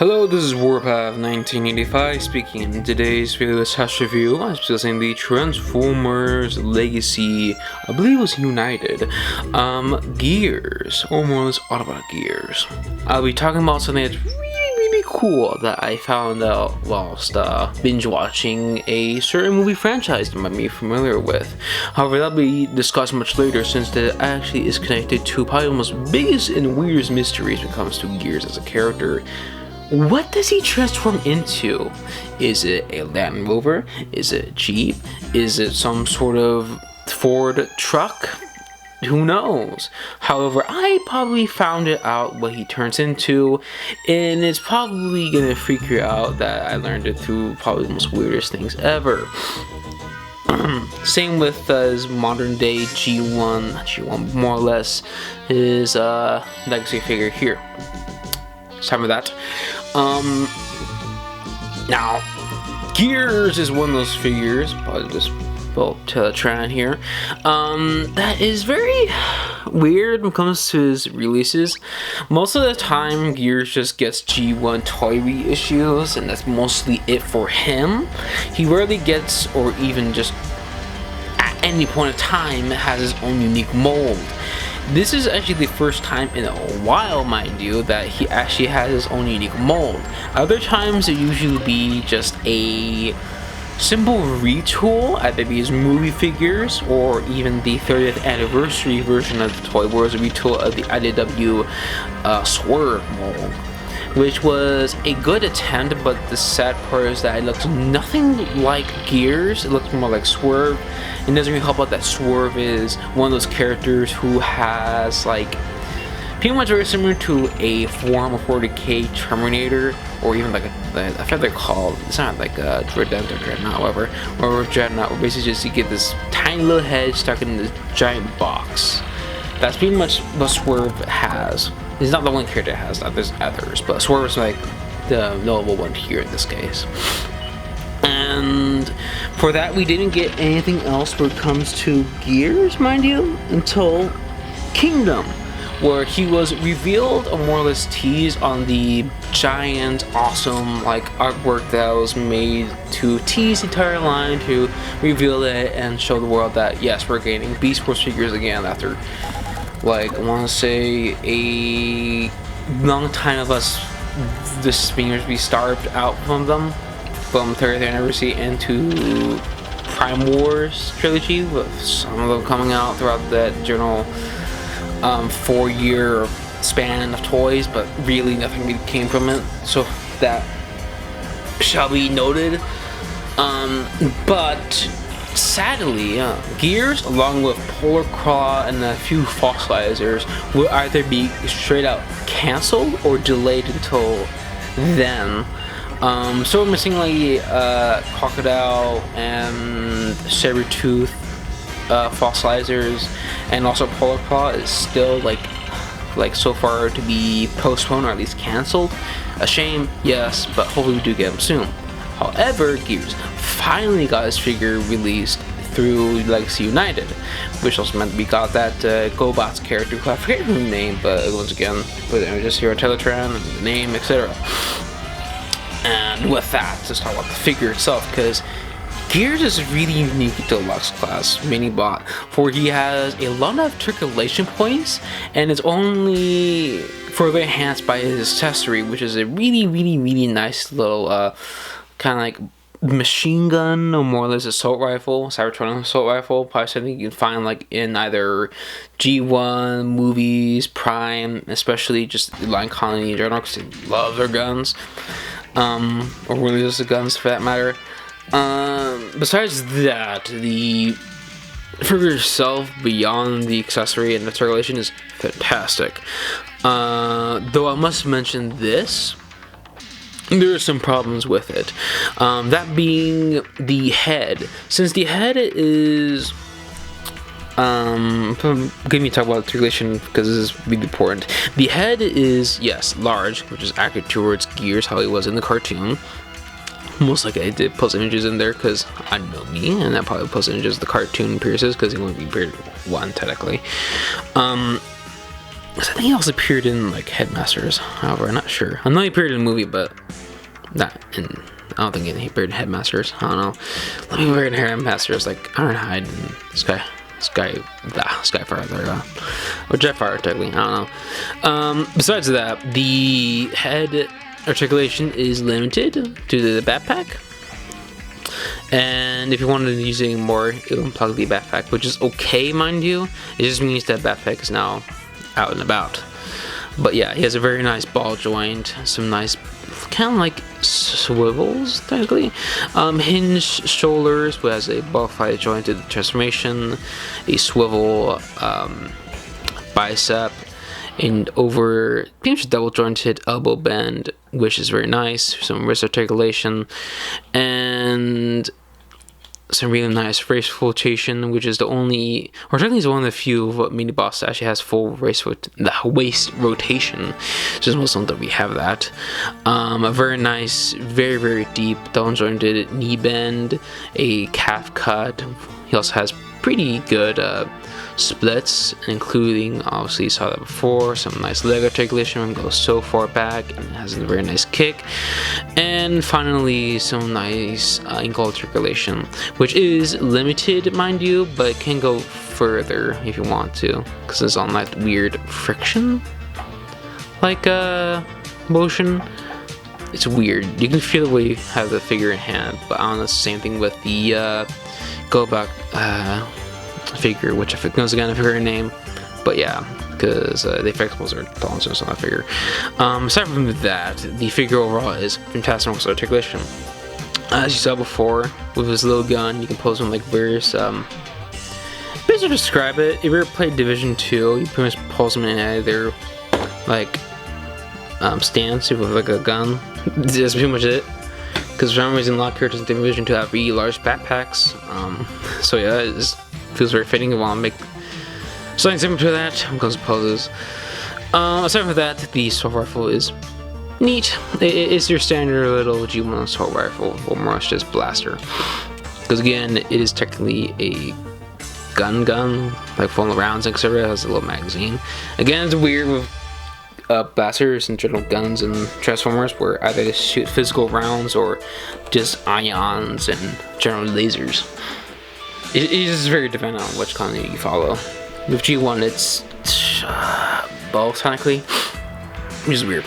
Hello, this is Warpath 1985 speaking. In today's video test review, I'm discussing the Transformers Legacy, I believe it was United, gears, or more or less Autobot gears. I'll be talking about something that's really cool that I found out whilst binge watching a certain movie franchise that you might be familiar with. However, that'll be discussed much later since that actually is connected to probably the most biggest and weirdest mysteries when it comes to Gears as a character. What does he transform into? Is it a Land Rover? Is it a Jeep? Is it some sort of Ford truck? Who knows? However, I probably found it out what he turns into, and it's probably gonna freak you out that I learned it through probably the most weirdest things ever. Same with his modern day G1 more or less, his legacy figure here. Time of that. Now, Gears is one of those figures, probably this little Teletran here, that is very weird when it comes to his releases. Most of the time, Gears just gets G1 toy reissues, and that's mostly it for him. He rarely gets, or even just at any point in time, has his own unique mold. This is actually the first time in a while, mind you, that he actually has his own unique mold. Other times it usually be just a simple retool, either be his movie figures or even the 30th anniversary version of the toy, where it was a retool of the IDW Swerve mold, which was a good attempt, but the sad part is that it looks nothing like Gears. It looks more like Swerve. It doesn't really help out that Swerve is one of those characters who has like pretty much very similar to a form of 40k Terminator, or even like I forget they're called. It's not like a Dreadnought, however, or Dreadnought, where basically just you get this tiny little head stuck in this giant box. That's pretty much what Swerve has. He's not the only character that has that. There's others, but Swerve is like the notable one here in this case. And for that, we didn't get anything else when it comes to Gears, mind you, until Kingdom, where he was revealed or more or less teased on the giant, awesome like artwork that was made to tease the entire line, to reveal it and show the world that yes, we're getting Beast Wars figures again after, like, I want to say a long time of us this fingers be starved out from them, from 30th anniversary into Prime Wars trilogy, with some of them coming out throughout that general 4-year span of toys, but really nothing really came from it, so that shall be noted. But sadly, Gears, along with Polar Claw and a few fossilizers, will either be straight out cancelled or delayed until then. So we're missing like Crocodile and Sabertooth fossilizers, and also Polar Claw is still like so far to be postponed or at least cancelled. A shame, yes, but hopefully we do get them soon. However, Gears finally got his figure released through Legacy United, which also meant we got that GoBots character, who I forget her name, but once again, with images here on Teletran and the name, etc. And with that, let's talk about the figure itself, because Gears is a really unique deluxe class mini bot, for he has a lot of articulation points, and it's only further enhanced by his accessory, which is a really nice little kind of like machine gun, or more or less assault rifle, Cybertronic assault rifle. Probably something you can find like in either G1 movies, Prime, especially just Line Colony in general, because they love their guns, or really just the guns for that matter. Besides that, the figure itself, beyond the accessory and the articulation, is fantastic. Though I must mention this, there are some problems with it. That being the head. Since the head is give me talk about articulation because this is really important. The head is, yes, large, which is accurate towards Gears, how he was in the cartoon. Most likely I did post images in there because I know me, and I probably post images of the cartoon Pierces because he wouldn't be Pierce 1 technically. I think he also appeared in like Headmasters. However, I'm not sure. I know he appeared in the movie, but not in. I don't think he appeared in Headmasters. I don't know. Let me appear in Headmasters like Ironhide and Skyfire there, or Jetfire technically. I don't know. Besides that, the head articulation is limited to the backpack. And if you wanted to use it more, it'll unplug the backpack, which is okay, mind you. It just means that backpack is now out and about. But yeah, he has a very nice ball joint, some nice kind of like swivels technically, hinged shoulders, who has a butterfly jointed transformation, a swivel bicep, and over pretty much double jointed elbow bend, which is very nice, some wrist articulation, and some really nice race flotation, which is the only, or technically is one of the few mini boss that actually has full waist rotation. Just most that we have that. A very nice, very deep double jointed knee bend, a calf cut. He also has pretty good splits, including, obviously you saw that before, some nice leg articulation and goes so far back and has a very nice kick, and finally some nice ankle articulation, which is limited, mind you, but it can go further if you want to, because it's on that weird friction like motion. It's weird. You can feel the way you have the figure in hand, but I don't know, it's the same thing with the go back figure, which I forget her name, but yeah, because the effectables are tolerances on that figure. Aside from that, the figure overall is fantastic with articulation. As you saw before, with his little gun, you can pose him like various basically describe it. If you ever played Division 2, you pretty much pose him in either like stance with like a gun. That's pretty much it. Because for some reason, a lot of characters in Division 2 have really large backpacks. So yeah, it just feels very fitting to want to make something similar to that. I'm going to poses. Aside from that, the assault rifle is neat. It's your standard little G1 assault rifle, or more it's just blaster. Because again, it is technically a gun, like full of rounds, etc. It has a little magazine. Again, it's weird with blasters and general guns and transformers, where either they shoot physical rounds or just ions and general lasers. It is very dependent on which continuity you follow. With G1, it's both technically, which is weird.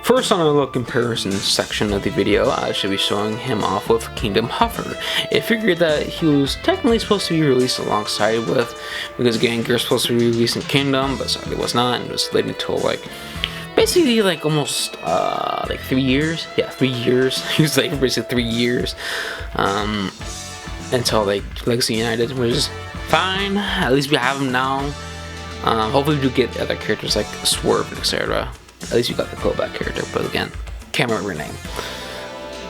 First, on the look comparison section of the video, I should be showing him off with Kingdom Huffer, a figure that he was technically supposed to be released alongside with, because again, Gear's supposed to be released in Kingdom, but sadly was not, and it was late until like, basically like almost like 3 years. Yeah, 3 years. He was like basically 3 years until like Legacy United, which is fine. At least we have him now. Hopefully we do get other characters like Swerve, etc. At least you got the callback character, but again, can't remember her name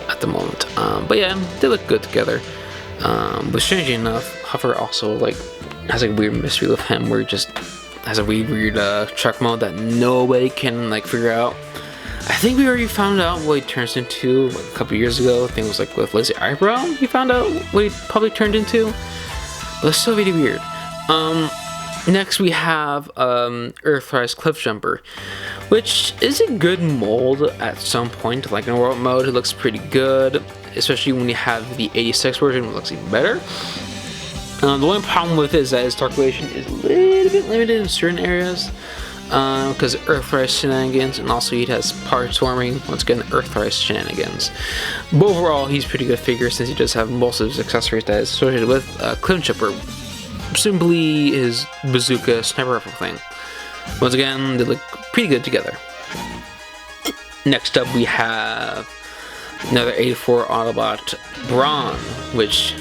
at the moment. But yeah, they look good together. But strangely enough, Huffer also like has a weird mystery with him, where he just has a weird truck mode that nobody can like figure out. I think we already found out what he turns into like, a couple years ago. I think it was like with Lazy Eyebrow. He found out what he probably turned into, but it's still really weird. Next we have Earthrise Cliffjumper, which is a good mold at some point. Like in world mode, it looks pretty good, especially when you have the 86 version, it looks even better. The only problem with it is that his calculation is a little bit limited in certain areas, because Earthrise shenanigans, and also he has power swarming, once again Earthrise shenanigans. But overall, he's a pretty good figure since he does have most of his accessories that is associated with Cliffjumper. Simply his bazooka sniper rifle thing. Once again, they look pretty good together. Next up, we have another 84 Autobot, Brawn, which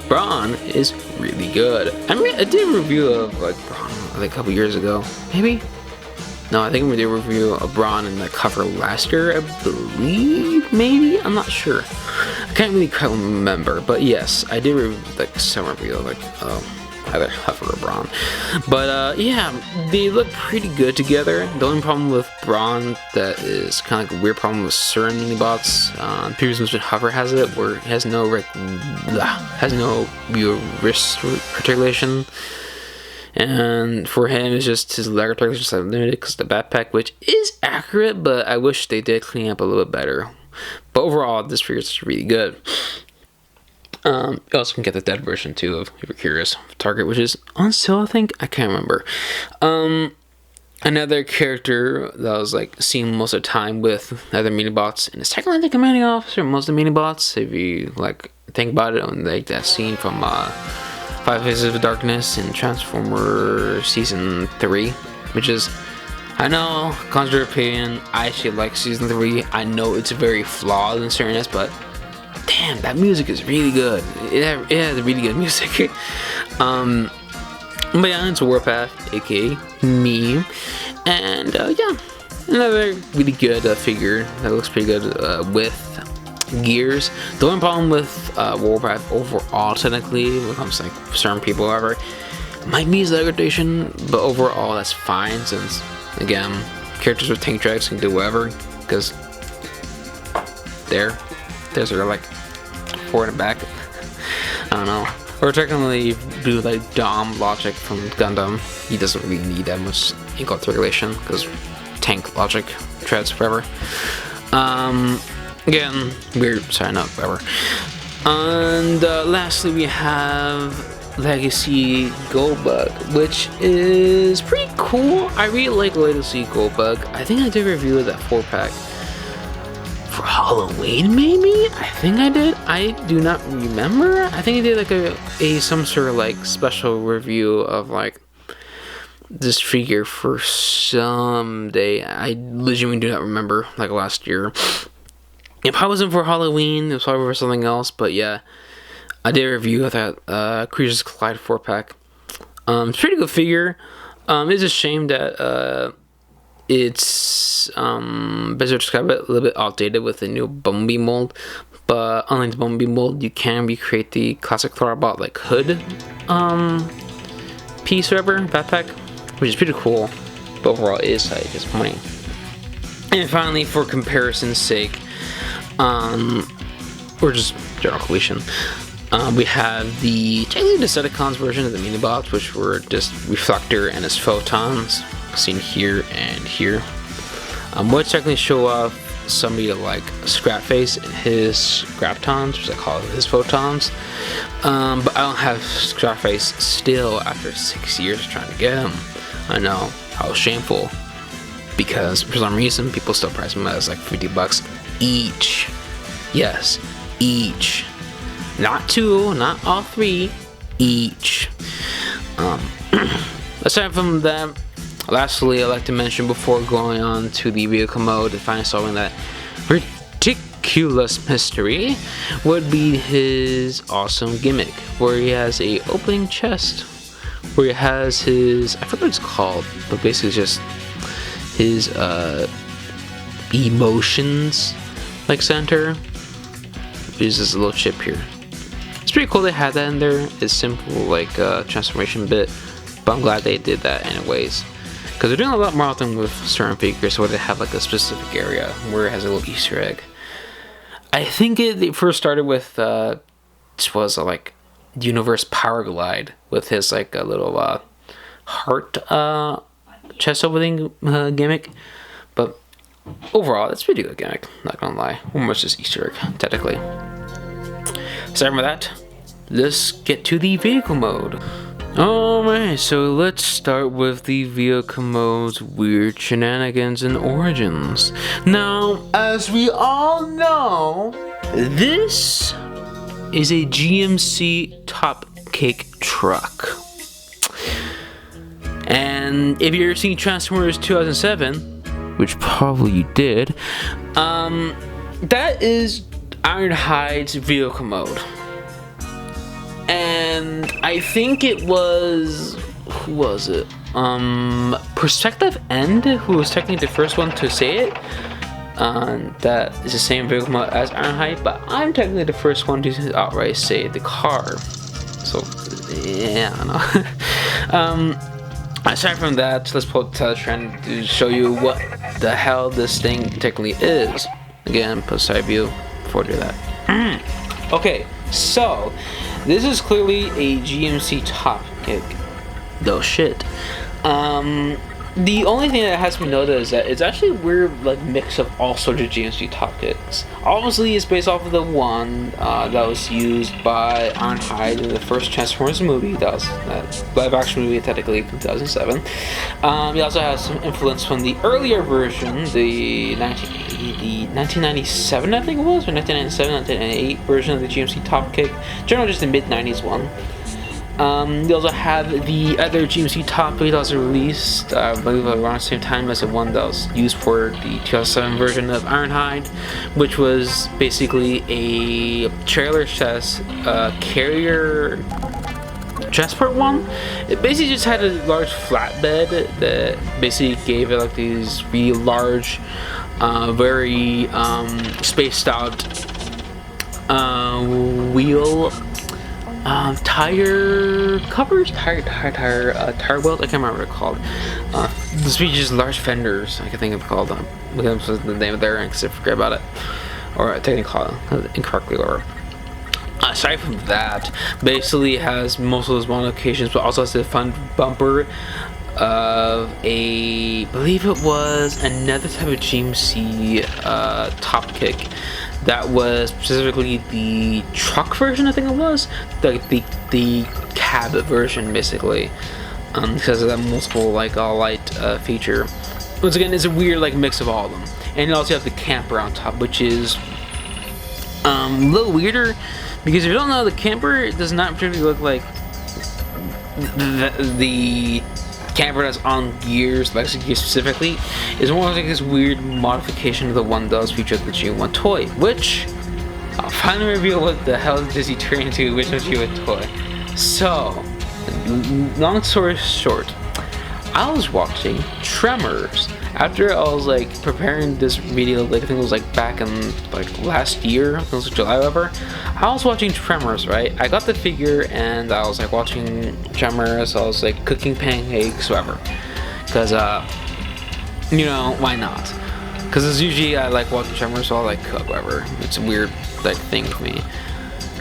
Brawn is really good. I mean, I did a review of like Brawn like a couple years ago, maybe. No, I think we did a review of Brawn in the cover last year, I believe, maybe? I'm not sure. I can't really quite remember, but yes, I did like some review of like either Huffer or Brawn. But yeah, they look pretty good together. The only problem with Brawn that is kind of like a weird problem with certain mini-bots, previous version Huffer has it, where it has no real wrist articulation. And for him, it's just his Lego is just limited because the backpack, which is accurate, but I wish they did clean up a little bit better. But overall, this figure is really good. You also can get the dead version too, if you're curious. Target, which is on sale, I think. I can't remember. Another character that was like seen most of the time with other Minibots, and it's technically the commanding officer of most of the Minibots, if you like think about it, on like that scene from Five Faces of Darkness in Transformers Season 3, which is, I know, contrary opinion, I actually like Season 3. I know it's very flawed in certain aspects, but damn, that music is really good. It has really good music. But yeah, it's Warpath, aka me, and yeah, another really good figure that looks pretty good with gears. The only problem with Warpath overall, technically, when it comes to like certain people, however, might be his Lego edition, but overall that's fine since, again, characters with tank tracks can do whatever, because there's their like forward and back. I don't know. Or technically, do like Dom logic from Gundam, he doesn't really need that much ink articulation because tank logic treads forever. Again, weird. Sorry, not forever. And lastly, we have Legacy Goldbug, which is pretty cool. I really like Legacy Goldbug. I think I did a review of that 4-pack. For Halloween, maybe? I think I did. I do not remember. I think I did like a some sort of like special review of like this figure for some day. I legitimately do not remember, like last year. It probably wasn't for Halloween. It was probably for something else. But yeah, I did a review of that Creatures Collide 4-pack. It's a pretty good figure. It's a shame that it's better describe it, a little bit outdated with the new Bumblebee mold, but unlike the Bumblebee mold, you can recreate the classic Autobot like hood piece, whatever, backpack, which is pretty cool. But overall, it is slightly disappointing. And finally, for comparison's sake, or just general completion, we have the Decepticons version of the Minibots, which were just Reflector and his photons, seen here and here. Which technically show off somebody like Scrapface and his Scraptons, which I call his photons. But I don't have Scrapface still after 6 years trying to get him. I know, how shameful. Because for some reason, people still price them as like $50 each. Yes, each. Not two, not all three, each. Aside from that, lastly, I'd like to mention before going on to the vehicle mode, if I'm solving that ridiculous mystery, would be his awesome gimmick, where he has a opening chest, where he has his, I forget what it's called, but basically just his emotions like center, which is this little chip here. It's pretty cool they had that in there. It's simple like transformation bit, but I'm glad they did that anyways. Because they're doing a lot more often with certain figures where they have like a specific area where it has a little Easter egg. I think it first started with this was like Universe Power Glide with his like a little heart chest opening gimmick. But overall, it's a pretty good gimmick, not gonna lie. Almost just Easter egg, technically. Aside from that, let's get to the vehicle mode. Alright, so let's start with the vehicle mode's weird shenanigans and origins. Now, as we all know, this is a GMC Top Cake truck. And if you've seen Transformers 2007, which probably you did, that is Ironhide's vehicle mode. And I think it was, who was it? Perspective End, who was technically the first one to say it. That is the same vehicle mode as Ironhide, but I'm technically the first one to outright say the car. So, yeah, I don't know. Aside from that, let's pull the Teletrend to show you what the hell this thing technically is. Again, put side view before I do that. Okay, so this is clearly a GMC Top Cake though shit. The only thing that has to be noted is that it's actually a weird like mix of all sorts of GMC top kits. Obviously, it's based off of the one that was used by Ironhide in the first Transformers movie. That was live action movie, technically 2007. He also has some influence from the earlier version, the 1997, I think it was, or 1997, 1998 version of the GMC top kit. Generally, just the mid 90s one. They also have the other GMC top kit that was released, I believe around the same time as the one that was used for the 2007 version of Ironhide, which was basically a trailer chest carrier transport one. It basically just had a large flatbed that basically gave it like these really large, very spaced out wheel. Tire covers, tire wheels. I can't remember what they're called. This be just large fenders. I can think of called them. What's the name of their ranks? I forget about it, or technically incorrectly. Or aside from that, basically has most of those modifications, but also has the front bumper of I believe it was another type of GMC top kick. That was specifically the truck version, I think it was, the cab version, basically, because of that multiple like light feature. Once again, it's a weird like mix of all of them, and you also have the camper on top, which is a little weirder because if you don't know, the camper does not particularly look like the camper that's on gears, like gears specifically, is more like this weird modification of the one that was featured the G1 toy, which I'll finally reveal what the hell does he turn into which G1 toy. So, long story short, I was watching Tremors after I was like preparing this video, like I think it was like back in like last year, I think it was July or whatever. I was watching Tremors, right? I got the figure and I was like watching Tremors, I was like cooking pancakes, whatever. Cause you know, why not? Cause it's usually I like watching Tremors, so I'll like cook, whatever. It's a weird like thing for me.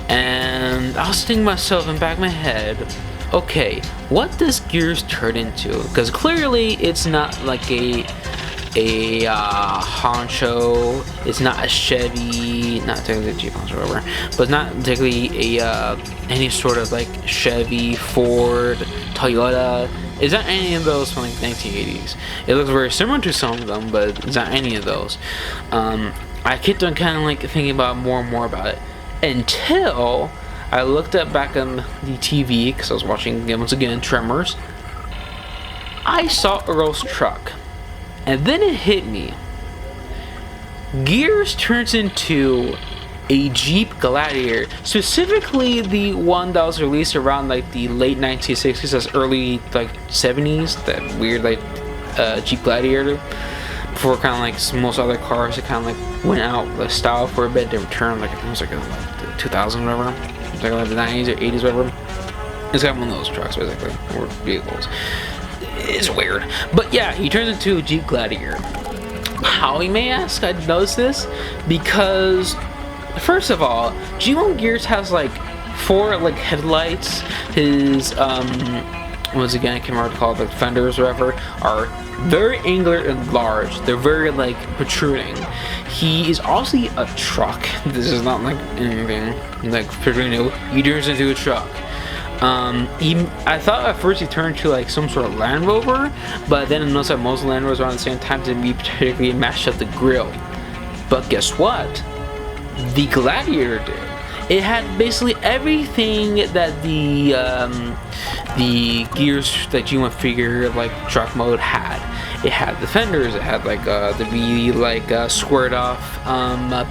And I was thinking to myself in the back of my head, okay, what does Gears turn into? Because clearly it's not like a Honcho, it's not a Chevy, not technically a Jeep Honcho or whatever, but not particularly a any sort of like Chevy, Ford, Toyota. It's not any of those from like 1980s. It looks very similar to some of them, but it's not any of those. I kept on kind of like thinking about more and more about it until I looked up back on the TV because I was watching once again Tremors. I saw a roast truck, and then it hit me. Gears turns into a Jeep Gladiator, specifically the one that was released around like the late 1960s, as early like 70s. That weird like Jeep Gladiator. Before kind of like most other cars, it kind of like went out the style for a bit. They returned like I think it was like a 2000 whatever. Like the 90s or 80s, whatever. It's got one of those trucks, basically, or vehicles. It's weird. But yeah, he turns into a Jeep Gladiator. How, you may ask? I noticed this because, first of all, G1 Gears has like 4 like headlights. His once again, I can't remember what to call it, like fenders or whatever, are very angular and large. They're very like protruding. He is obviously a truck. This is not like anything like particularly new. He turns into a truck. I thought at first he turned to like some sort of Land Rover, but then I noticed that most Land Rovers around the same time didn't particularly match up the grill. But guess what? The Gladiator did. It had basically everything that the Gears that G1 figure like truck mode had. It had the fenders. It had like the really like squared off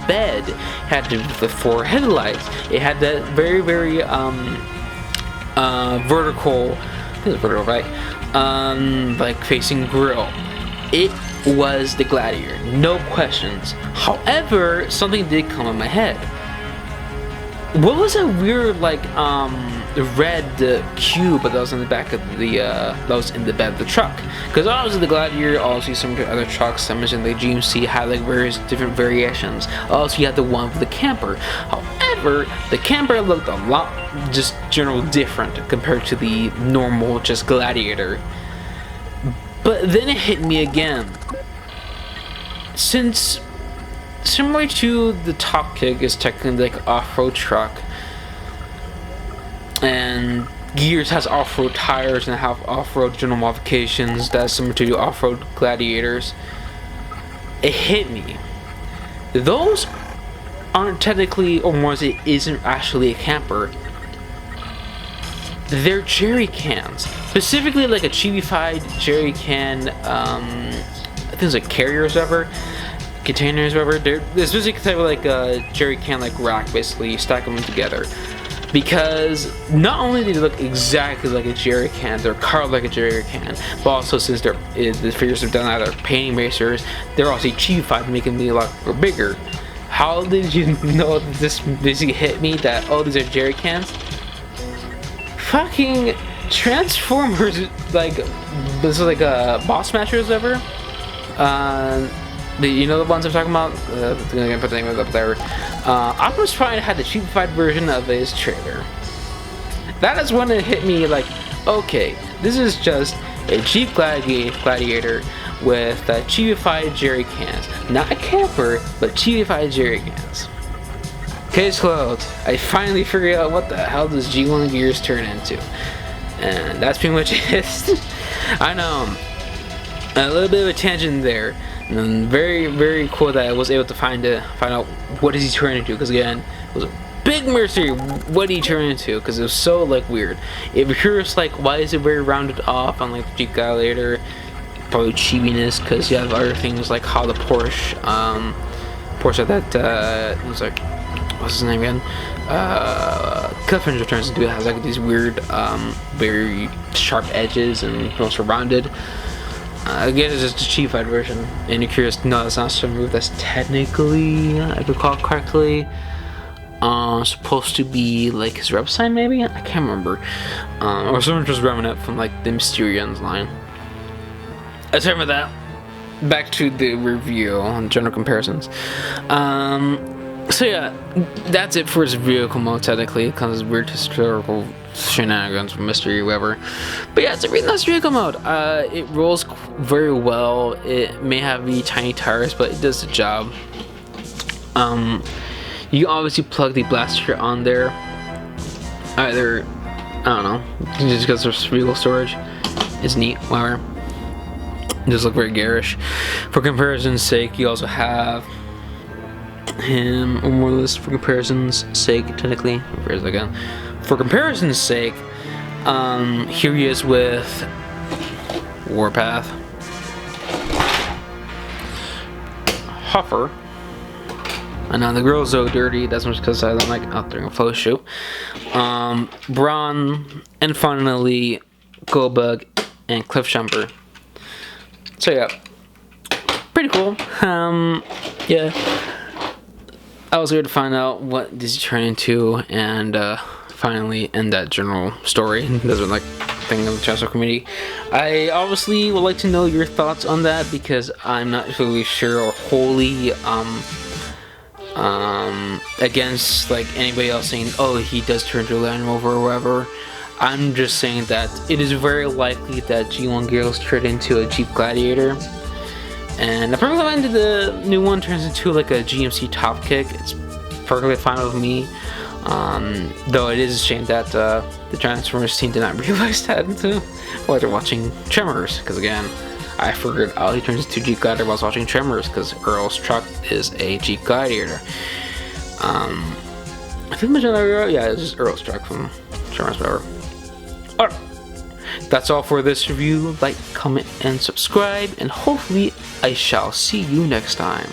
bed. It had the 4 headlights. It had that very vertical. I think it's vertical, right? Like facing grill. It was the Gladiator, no questions. However, something did come in my head. What was that weird like red cube that was in the back of the that was in the bed of the truck? Because obviously the Gladiator, obviously some other trucks, I mentioned the GMC had like various different variations. Also you had the one for the camper. However, However, the camper looked a lot just general different compared to the normal just Gladiator. But then it hit me again. Since similar to the Top Kick is technically like off-road truck, and Gears has off-road tires and have off-road general modifications that's similar to the off-road Gladiators, it hit me. Those aren't technically, or more as it isn't actually a camper. They're jerry cans. Specifically like a chibi-fied jerry can, I think it's like carriers or whatever, containers or whatever. They're basically type of like a jerry can like rack, basically. You stack them together. Because not only do they look exactly like a jerry can, they're carved like a jerry can, but also since the figures are done out of painting racers, they're also chibi-fied, making me a lot bigger. How did you know that this basically hit me that, oh, these are jerry cans? Fucking Transformers, like, this is like a Boss Smashers ever. You know the ones I'm talking about? I'm gonna put the name of it up there. Optimus Prime had the cheapified version of his trailer. That is when it hit me like, okay, this is just a cheap gladiator with cheapified jerry cans. Not a camper, but cheapified jerry cans. Case closed. I finally figured out what the hell does G1 Gears turn into. And that's pretty much it. I know. A little bit of a tangent there. And very, very cool that I was able to find out what does he turn into, because again, it was a big mystery. What did he turn into? Because it was so like weird. If you're curious, like why is it very rounded off on like the Jeep Gladiator, probably chibiness, because you have other things like how the Porsche that was like, what's his name again? Cliffhanger turns into it has like these weird, very sharp edges and also rounded. Again, it's just a cheapified version. And you're curious, no, that's not some move that's technically, if I recall correctly, supposed to be like his rep sign, maybe? I can't remember. Or someone just grabbing it from like the Mysterians line. Aside from that, back to the review and general comparisons. So yeah, that's it for his vehicle mode technically, because it's weird historical shenanigans, mystery, whatever. But yeah, it's a really nice vehicle mode. It rolls very well. It may have the tiny tires, but it does the job. You obviously plug the blaster on there. Either, I don't know, just because there's vehicle storage. It's neat, whatever. It does look very garish. For comparison's sake, you also have him, or more or less for comparison's sake, technically. Where's it again? For comparison's sake, here he is with Warpath, Huffer, and now the girl's so dirty, that's just because I don't like out there in a photo shoot. Brawn, and finally Goldbug and Cliffjumper. So yeah, pretty cool. Yeah, I was able to find out what does he turn into, and finally end that general story. That's like thing of the Chancellor community. I obviously would like to know your thoughts on that, because I'm not really sure or wholly against like anybody else saying, oh, he does turn to a Land Rover or whatever. I'm just saying that it is very likely that G1 Gears turned into a Jeep Gladiator, and the perfect line to the new one turns into like a GMC Top Kick. It's perfectly fine with me. Though it is a shame that the Transformers team did not realize that while they're watching Tremors, because again, I figured out he turns into Jeep Gladiator while I was watching Tremors, because Earl's truck is a Jeep Gladiator. I think yeah, it's just Earl's truck from Tremors, whatever. Alright, that's all for this review. Like, comment, and subscribe, and hopefully I shall see you next time.